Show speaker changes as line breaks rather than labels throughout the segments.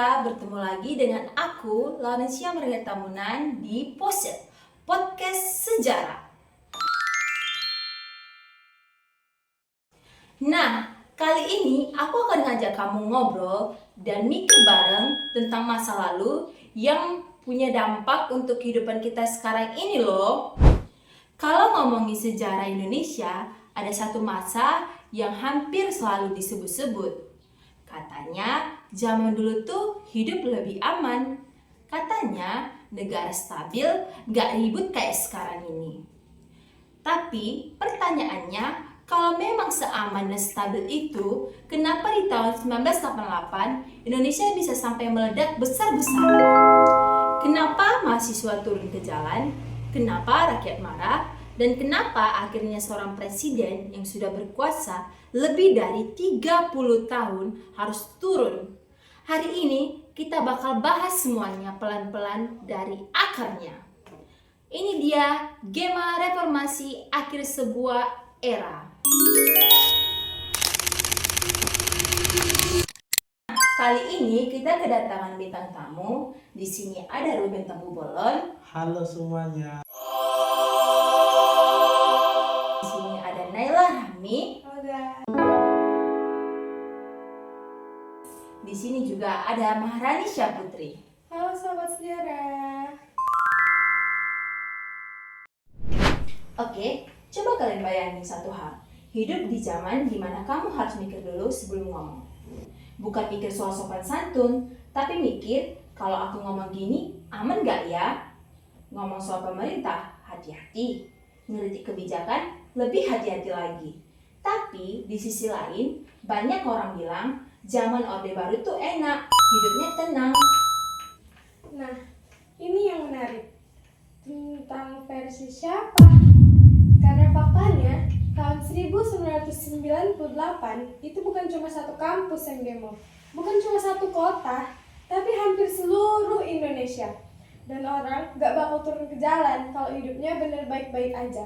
bertemu lagi dengan aku, Laurencia Maria Tamunan di Poset, Podcast Sejarah. Nah, kali ini aku akan ngajak kamu ngobrol dan mikir bareng tentang masa lalu yang punya dampak untuk kehidupan kita sekarang ini loh. Kalau ngomongin sejarah Indonesia, ada satu masa yang hampir selalu disebut-sebut. Katanya zaman dulu tuh hidup lebih aman. Katanya negara stabil, gak ribut kayak sekarang ini. Tapi pertanyaannya, kalau memang seaman dan stabil itu, kenapa di tahun 1988 Indonesia bisa sampai meledak besar-besaran? Kenapa mahasiswa turun ke jalan? Kenapa rakyat marah? Dan kenapa akhirnya seorang presiden yang sudah berkuasa lebih dari 30 tahun harus turun? Hari ini kita bakal bahas semuanya pelan-pelan dari akarnya. Ini dia Gema Reformasi Akhir Sebuah Era. Kali ini kita kedatangan bintang tamu. Di sini ada Ruben Tambu Bolon.
Halo semuanya.
Di sini ada Naila Rahmi. Di sini juga ada Maharani Syahputri.
Halo Sobat Sejarah.
Oke, coba kalian bayangin satu hal. Hidup di zaman dimana kamu harus mikir dulu sebelum ngomong. Bukan mikir soal sopan santun, tapi mikir kalau aku ngomong gini, aman gak ya? Ngomong soal pemerintah, hati-hati. Ngeritik kebijakan, lebih hati-hati lagi. Tapi di sisi lain, banyak orang bilang zaman Orde Baru tuh enak, hidupnya tenang.
Nah, ini yang menarik. Tentang versi siapa? Karena faktanya, tahun 1998 itu bukan cuma satu kampus yang demo, bukan cuma satu kota, tapi hampir seluruh Indonesia. Dan orang gak bakal turun ke jalan kalau hidupnya bener baik-baik aja.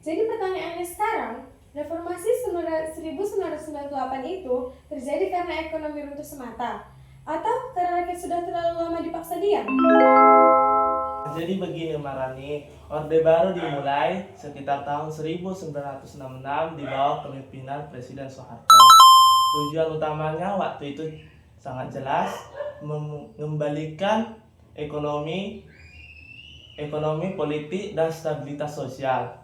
Jadi pertanyaannya sekarang, reformasi 1998 itu terjadi karena ekonomi runtuh semata, atau karena rakyat sudah terlalu lama dipaksa diam?
Jadi begini Marani, Orde Baru dimulai sekitar tahun 1966 di bawah kepemimpinan Presiden Soeharto. Tujuan utamanya waktu itu sangat jelas, mengembalikan ekonomi, politik, dan stabilitas sosial.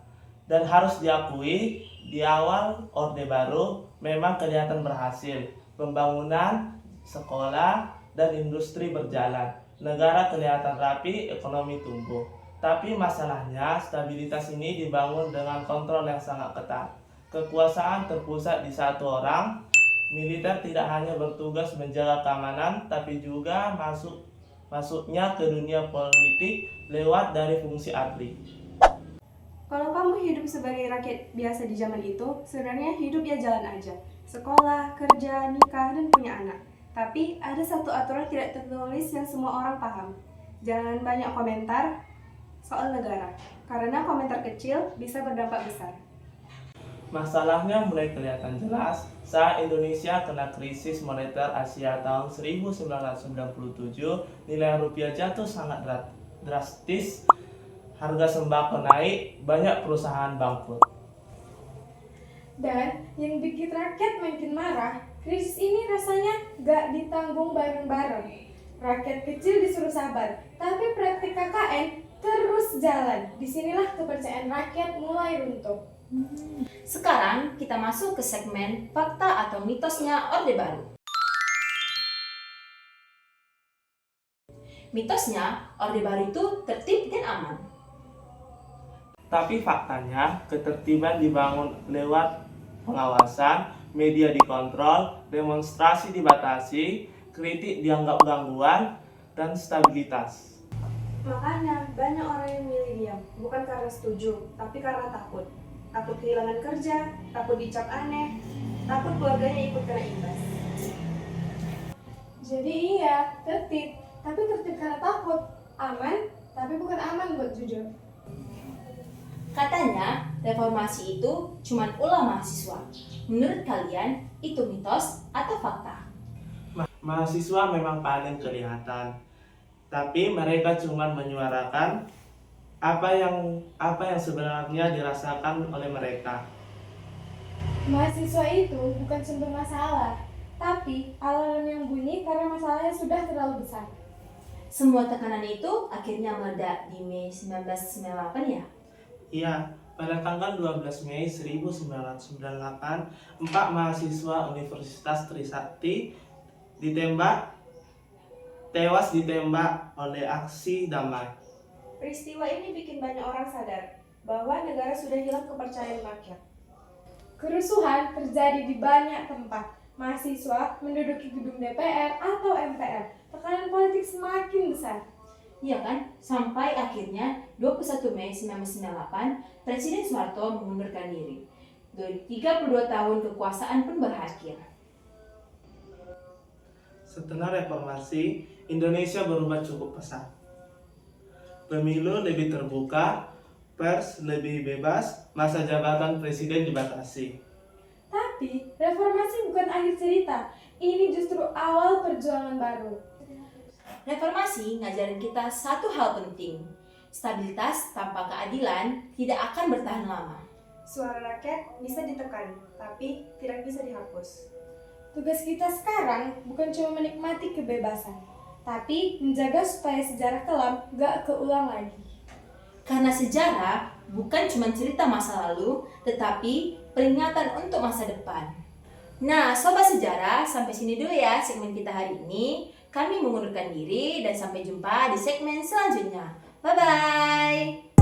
Dan harus diakui, di awal Orde Baru memang kelihatan berhasil. Pembangunan sekolah dan industri berjalan. Negara kelihatan rapi, ekonomi tumbuh. Tapi masalahnya, stabilitas ini dibangun dengan kontrol yang sangat ketat. Kekuasaan terpusat di satu orang. Militer tidak hanya bertugas menjaga keamanan, tapi juga masuknya ke dunia politik lewat dari fungsi ABRI.
Kalau kamu hidup sebagai rakyat biasa di zaman itu, sebenarnya hidup ya jalan aja. Sekolah, kerja, nikah, dan punya anak. Tapi ada satu aturan tidak tertulis yang semua orang paham. Jangan banyak komentar soal negara, karena komentar kecil bisa berdampak besar.
Masalahnya mulai kelihatan jelas saat Indonesia kena krisis moneter Asia tahun 1997, nilai rupiah jatuh sangat drastis, harga sembako naik, banyak perusahaan bangkrut.
Dan yang bikin rakyat makin marah, krisis ini rasanya gak ditanggung bareng-bareng. Rakyat kecil disuruh sabar, tapi praktik KKN terus jalan. Disinilah kepercayaan rakyat mulai runtuh.
Sekarang kita masuk ke segmen fakta atau mitosnya Orde Baru. Mitosnya Orde Baru itu tertib dan aman.
Tapi faktanya, ketertiban dibangun lewat pengawasan, media dikontrol, demonstrasi dibatasi, kritik dianggap gangguan, dan stabilitas.
Makanya banyak orang yang milih diam, bukan karena setuju, tapi karena takut. Takut kehilangan kerja, takut dicap aneh, takut keluarganya ikut kena imbas.
Jadi iya, tertib, tapi tertib karena takut. Aman, tapi bukan aman buat jujur.
Katanya reformasi itu cuma ulah mahasiswa. Menurut kalian itu mitos atau fakta?
mahasiswa memang paling kelihatan, tapi mereka cuma menyuarakan apa yang sebenarnya dirasakan oleh mereka.
Mahasiswa itu bukan sumber masalah, tapi alarm yang bunyi karena masalahnya sudah terlalu besar.
Semua tekanan itu akhirnya meledak di Mei 1998 ya?
Iya, pada tanggal 12 Mei 1998, 4 mahasiswa Universitas Trisakti tewas ditembak oleh aksi damai.
Peristiwa ini bikin banyak orang sadar bahwa negara sudah hilang kepercayaan rakyat.
Kerusuhan terjadi di banyak tempat. Mahasiswa menduduki gedung DPR atau MPR. Tekanan politik semakin besar.
Iya kan? Sampai akhirnya 21 Mei 1998, Presiden Soeharto mengundurkan diri. 32 tahun kekuasaan pun berakhir.
Setelah reformasi, Indonesia berubah cukup pesat. Pemilu lebih terbuka, pers lebih bebas, masa jabatan presiden dibatasi.
Tapi reformasi bukan akhir cerita. Ini justru awal perjuangan baru.
Reformasi ngajarin kita satu hal penting. Stabilitas tanpa keadilan tidak akan bertahan lama.
Suara rakyat bisa ditekan, tapi tidak bisa dihapus.
Tugas kita sekarang bukan cuma menikmati kebebasan, tapi menjaga supaya sejarah kelam gak keulang lagi.
Karena sejarah bukan cuma cerita masa lalu, tetapi peringatan untuk masa depan. Nah, Sobat Sejarah, sampai sini dulu ya segmen kita hari ini. Kami mengundurkan diri dan sampai jumpa di segmen selanjutnya. Bye-bye!